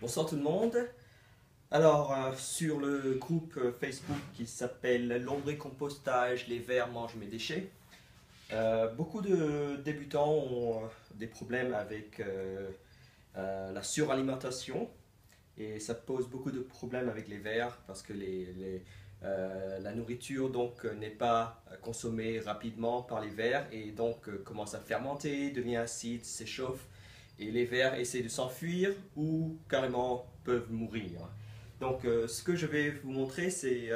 Bonsoir tout le monde. Alors, sur le groupe Facebook qui s'appelle Lombricompostage, les vers mangent mes déchets, beaucoup de débutants ont des problèmes avec la suralimentation et ça pose beaucoup de problèmes avec les vers parce que la nourriture donc n'est pas consommée rapidement par les vers et donc commence à fermenter, devient acide, s'échauffe et les vers essaient de s'enfuir ou carrément peuvent mourir. Donc ce que je vais vous montrer c'est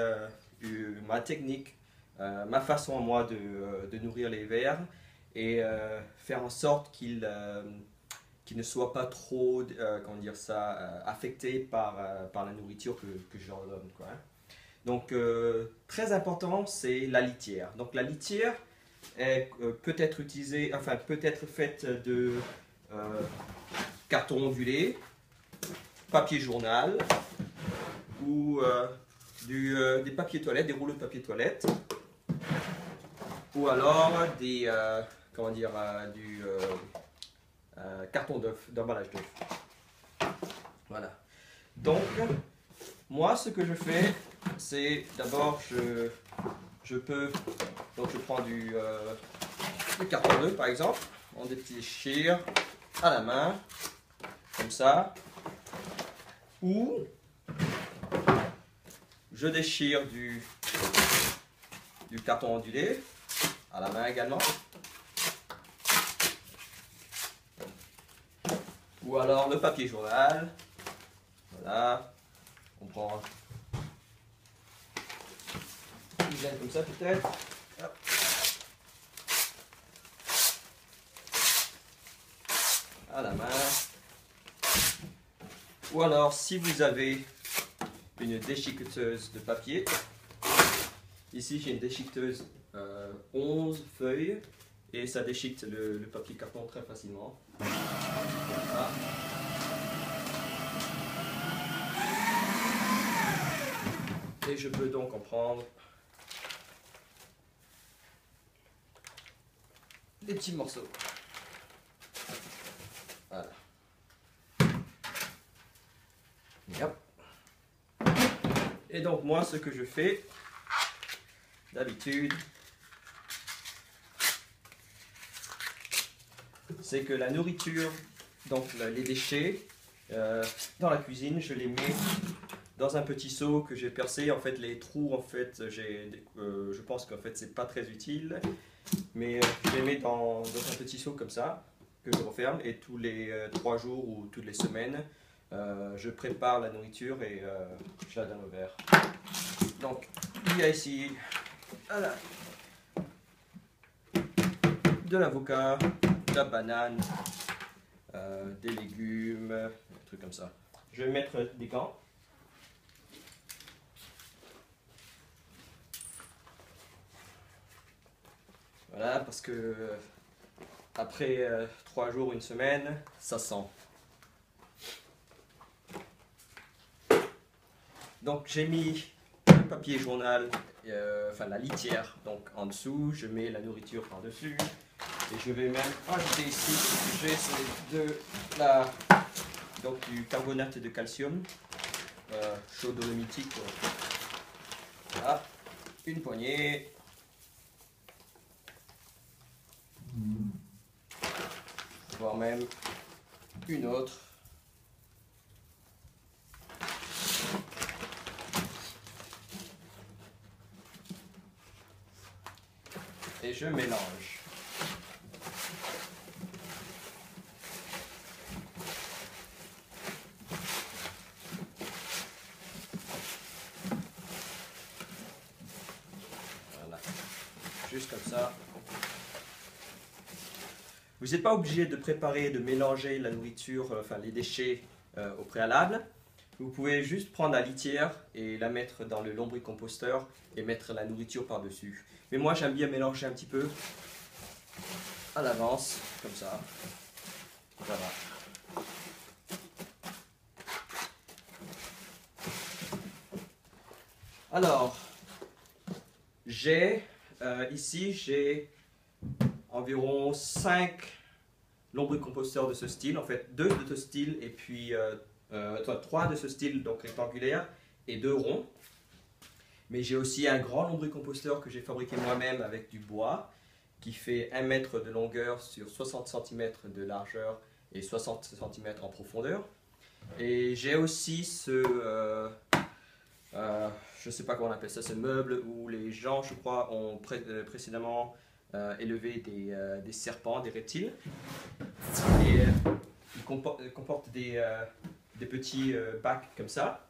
ma technique, ma façon à moi de nourrir les vers et faire en sorte qu'ils ne soient pas trop comment dire ça, affectés par la nourriture que je leur donne, quoi, hein. Donc très important c'est la litière. Donc la litière peut être utilisée, enfin peut être faite de euh, carton ondulé, papier journal ou des papiers toilettes, des rouleaux de papier toilette ou alors des comment dire du carton d'œuf, d'emballage d'œuf. Voilà. Donc moi ce que je fais c'est d'abord je prends du carton d'œuf par exemple en des petits déchirures à la main comme ça ou je déchire du carton ondulé à la main également ou alors le papier journal. Voilà, on prend une dizaine comme ça peut-être. À la main. Ou alors si vous avez une déchiqueteuse de papier, ici j'ai une déchiqueteuse 11 feuilles et ça déchiquete le papier carton très facilement. Voilà. Et je peux donc en prendre des petits morceaux. Voilà. Yep. Et donc moi ce que je fais d'habitude c'est que la nourriture, donc les déchets dans la cuisine, je les mets dans un petit seau que j'ai percé. En fait les trous en fait je pense qu'en fait c'est pas très utile, mais je les mets dans un petit seau comme ça que je referme et tous les 3 jours ou toutes les semaines je prépare la nourriture et je la donne au verre. Donc il y a ici voilà, de l'avocat, de la banane, des légumes, des trucs comme ça. Je vais mettre des gants. Voilà, parce que après 3 jours, une semaine, ça sent. Donc j'ai mis le papier journal, enfin la litière, donc en dessous, je mets la nourriture par-dessus. Et je vais même ajouter ici, donc du carbonate de calcium, chaud dolomitique. Voilà, une poignée. Voire même une autre. Et je mélange. Voilà, juste comme ça. Vous n'êtes pas obligé de préparer, de mélanger la nourriture, enfin les déchets au préalable. Vous pouvez juste prendre la litière et la mettre dans le lombricomposteur et mettre la nourriture par-dessus. Mais moi j'aime bien mélanger un petit peu à l'avance, comme ça. Voilà. Alors, ici j'ai environ 5 lombricomposteurs de ce style, en fait 2 de ce style et puis 3 de ce style, donc rectangulaire, et 2 ronds. Mais j'ai aussi un grand lombricomposteur que j'ai fabriqué moi-même avec du bois, qui fait 1 mètre de longueur sur 60 cm de largeur et 60 cm en profondeur. Et j'ai aussi je ne sais pas comment on appelle ça, ce meuble où les gens, je crois, ont précédemment élevé des serpents, des reptiles. Et il comporte des petits bacs comme ça.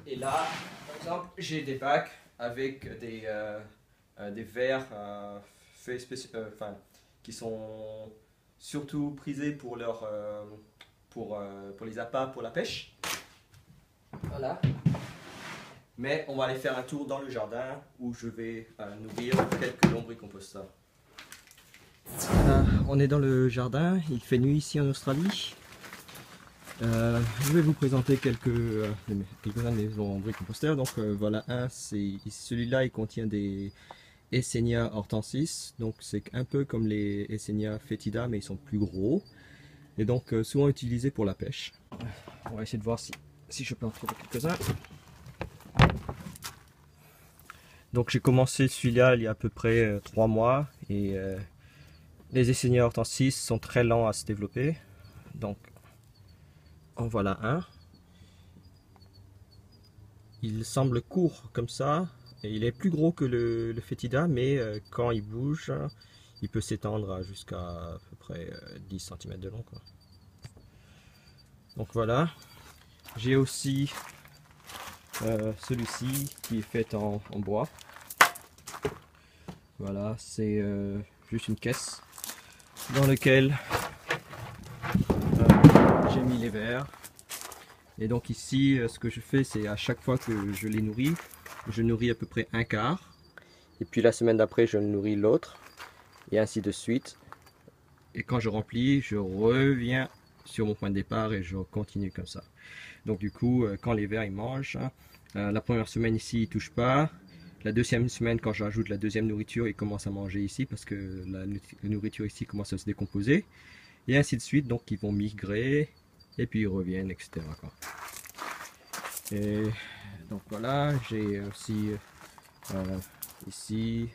Et là, par exemple, j'ai des bacs avec des verres qui sont surtout prisés pour les appâts, pour la pêche. Voilà. Mais on va aller faire un tour dans le jardin où je vais nourrir quelques lombricomposteurs. On est dans le jardin, il fait nuit ici en Australie. Je vais vous présenter quelques-uns de mes lombricomposteurs. Donc voilà, celui-là il contient des Eisenia hortensis. Donc c'est un peu comme les Eisenia foetida mais ils sont plus gros. Et donc souvent utilisés pour la pêche. On va essayer de voir si je peux en trouver quelques-uns. Donc j'ai commencé celui-là il y a à peu près 3 mois et les Eisenia hortensis sont très lents à se développer. Donc en voilà un. Il semble court comme ça et il est plus gros que le foetida, mais quand il bouge, il peut s'étendre jusqu'à à peu près 10 cm de long, quoi. Donc voilà. J'ai aussi celui-ci qui est fait en bois. Voilà, c'est juste une caisse dans laquelle j'ai mis les vers. Et donc ici, ce que je fais, c'est à chaque fois que je les nourris, je nourris à peu près un quart. Et puis la semaine d'après, je nourris l'autre. Et ainsi de suite. Et quand je remplis, je reviens sur mon point de départ et je continue comme ça. Donc du coup, quand les vers ils mangent, la première semaine ici, ils ne touchent pas. La deuxième semaine, quand j'ajoute la deuxième nourriture, ils commencent à manger ici parce que la nourriture ici commence à se décomposer. Et ainsi de suite, donc ils vont migrer et puis ils reviennent, etc., quoi. Et donc voilà, j'ai aussi ici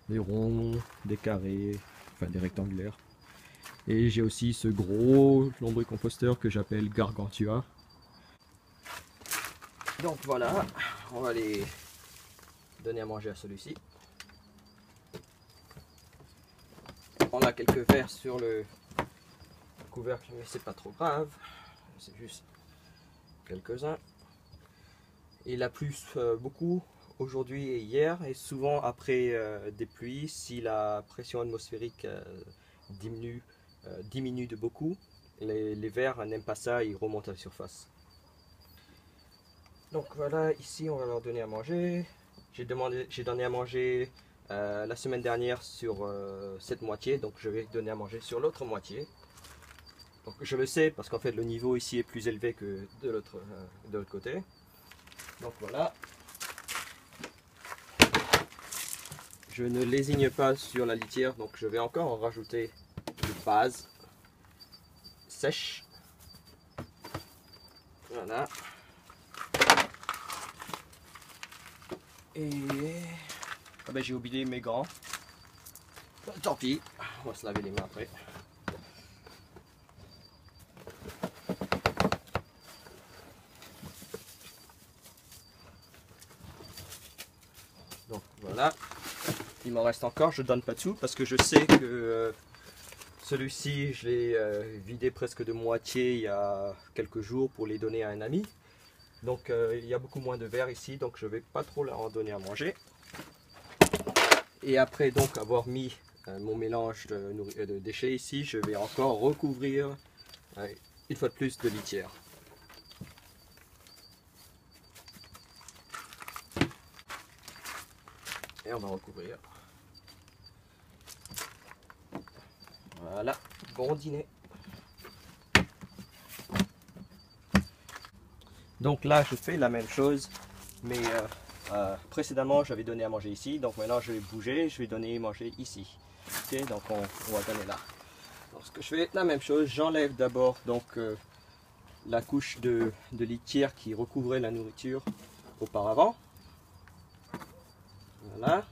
des ronds, des carrés, enfin des rectangulaires. Et j'ai aussi ce gros lombricomposteur que j'appelle Gargantua. Donc voilà, on va les donner à manger à celui-ci. On a quelques vers sur le couvercle, mais c'est pas trop grave, c'est juste quelques-uns. Il a plu beaucoup aujourd'hui et hier, et souvent après des pluies, si la pression atmosphérique diminue de beaucoup, les vers n'aiment pas ça, ils remontent à la surface. Donc voilà, ici on va leur donner à manger. J'ai donné à manger la semaine dernière sur cette moitié, donc je vais donner à manger sur l'autre moitié. Donc je le sais parce qu'en fait le niveau ici est plus élevé que de l'autre côté. Donc voilà. Je ne lésigne pas sur la litière, donc je vais encore en rajouter de base sèche. Voilà. Et ah ben, j'ai oublié mes gants. Tant pis, on va se laver les mains après. Donc voilà, il m'en reste encore, je donne pas tout parce que je sais que celui-ci je l'ai vidé presque de moitié il y a quelques jours pour les donner à un ami. Donc il y a beaucoup moins de verre ici, donc je vais pas trop leur en donner à manger. Et après donc avoir mis mon mélange de déchets ici, je vais encore recouvrir une fois de plus de litière. Et on va recouvrir. Voilà, bon dîner. Donc là je fais la même chose, mais précédemment j'avais donné à manger ici, donc maintenant je vais bouger, je vais donner à manger ici. Ok, donc on va donner là. Donc ce que je fais, la même chose, j'enlève d'abord donc la couche de litière qui recouvrait la nourriture auparavant. Voilà.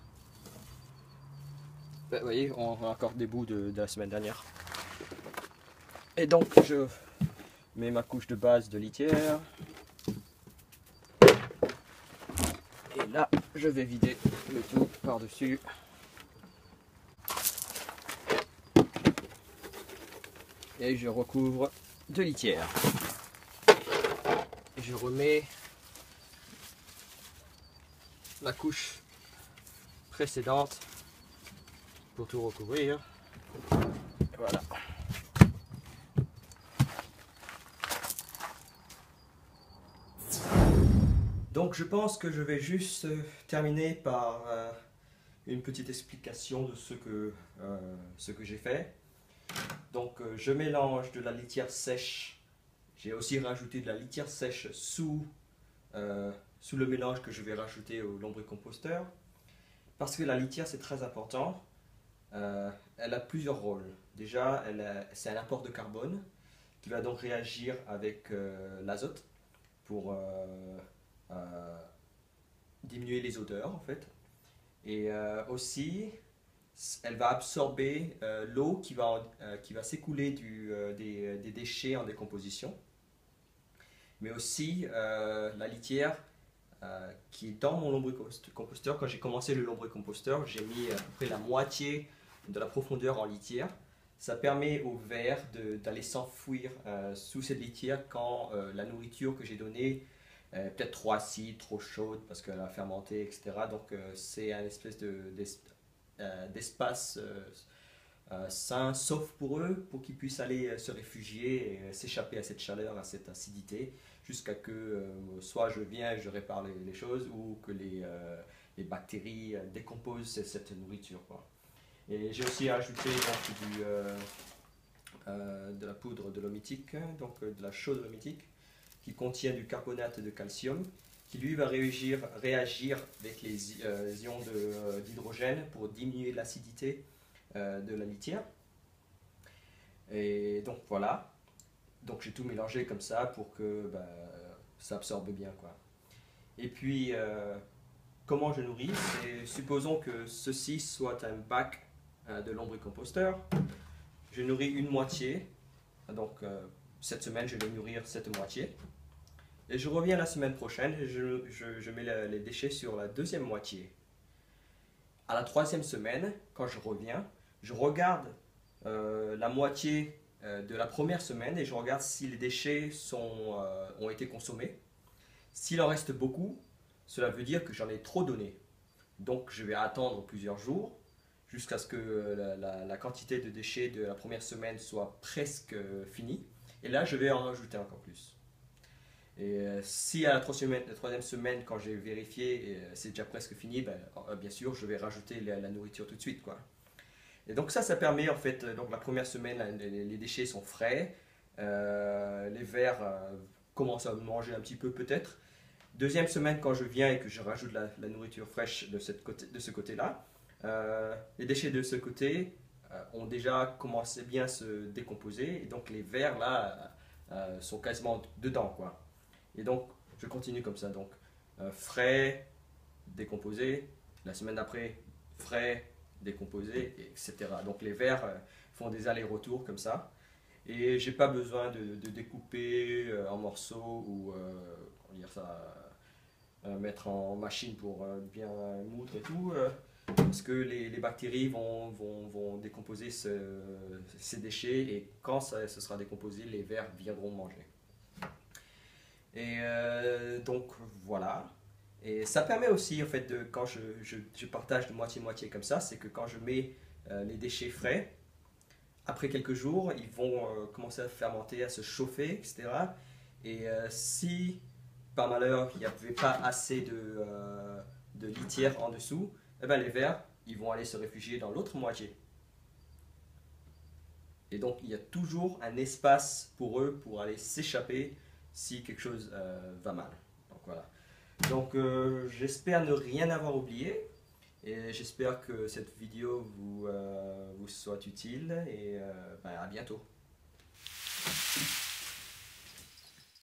Ben, vous voyez, on a encore des bouts de la semaine dernière. Et donc je mets ma couche de base de litière. Et là, je vais vider le tout par-dessus. Et je recouvre de litière. Et je remets la couche précédente pour tout recouvrir. Et voilà. Donc je pense que je vais juste terminer par une petite explication de ce que j'ai fait. Donc je mélange de la litière sèche. J'ai aussi rajouté de la litière sèche sous le mélange que je vais rajouter au lombricomposteur. Parce que la litière c'est très important. Elle a plusieurs rôles. Déjà, c'est un apport de carbone qui va donc réagir avec l'azote pour diminuer les odeurs en fait. Et aussi, elle va absorber l'eau qui va s'écouler des déchets en décomposition. Mais aussi, la litière qui est dans mon lombricomposteur. Quand j'ai commencé le lombricomposteur, j'ai mis à peu près la moitié de la profondeur en litière. Ça permet aux vers d'aller s'enfouir sous cette litière quand la nourriture que j'ai donnée peut-être trop acide, trop chaude parce qu'elle a fermenté, etc. Donc c'est un espèce d'espace sain, sauf pour eux, pour qu'ils puissent aller se réfugier et s'échapper à cette chaleur, à cette acidité, jusqu'à que soit je viens et je répare les choses, ou que les bactéries décomposent cette nourriture, quoi. Et j'ai aussi ajouté donc, de la poudre de lomitique, donc de la chaux de lomitique, qui contient du carbonate de calcium, qui lui va réagir avec les ions d'hydrogène pour diminuer l'acidité de la litière. Et donc voilà, donc j'ai tout mélangé comme ça pour que ça absorbe bien, quoi. Et puis comment je nourris, supposons que ceci soit un bac de lombricomposteur. Je nourris une moitié, donc cette semaine je vais nourrir cette moitié. Et je reviens la semaine prochaine et je mets les déchets sur la deuxième moitié. À la troisième semaine, quand je reviens, je regarde la moitié de la première semaine et je regarde si les déchets ont été consommés. S'il en reste beaucoup, cela veut dire que j'en ai trop donné. Donc je vais attendre plusieurs jours jusqu'à ce que la quantité de déchets de la première semaine soit presque finie. Et là, je vais en rajouter encore plus. Et si à la troisième semaine, quand j'ai vérifié, c'est déjà presque fini, bien sûr, je vais rajouter la nourriture tout de suite, quoi. Et donc ça permet en fait, donc la première semaine, les déchets sont frais, les vers commencent à manger un petit peu peut-être. Deuxième semaine, quand je viens et que je rajoute la nourriture fraîche de ce côté-là, les déchets de ce côté ont déjà commencé bien à se décomposer, et donc les vers là sont quasiment dedans, quoi. Et donc je continue comme ça, donc frais, décomposé, la semaine d'après frais, décomposé, etc. Donc les vers font des allers-retours comme ça, et j'ai pas besoin de découper en morceaux ou comment dire ça, mettre en machine pour bien moudre et tout, parce que les bactéries vont décomposer ces déchets, et quand ce sera décomposé, les vers viendront manger. Et donc voilà. Et ça permet aussi, en fait, quand je partage de moitié-moitié comme ça, c'est que quand je mets les déchets frais, après quelques jours, ils vont commencer à fermenter, à se chauffer, etc. Et si, par malheur, il n'y avait pas assez de litière en dessous, eh ben, les vers, ils vont aller se réfugier dans l'autre moitié. Et donc, il y a toujours un espace pour eux pour aller s'échapper si quelque chose va mal. Donc voilà. Donc j'espère ne rien avoir oublié, et j'espère que cette vidéo vous soit utile, et à bientôt.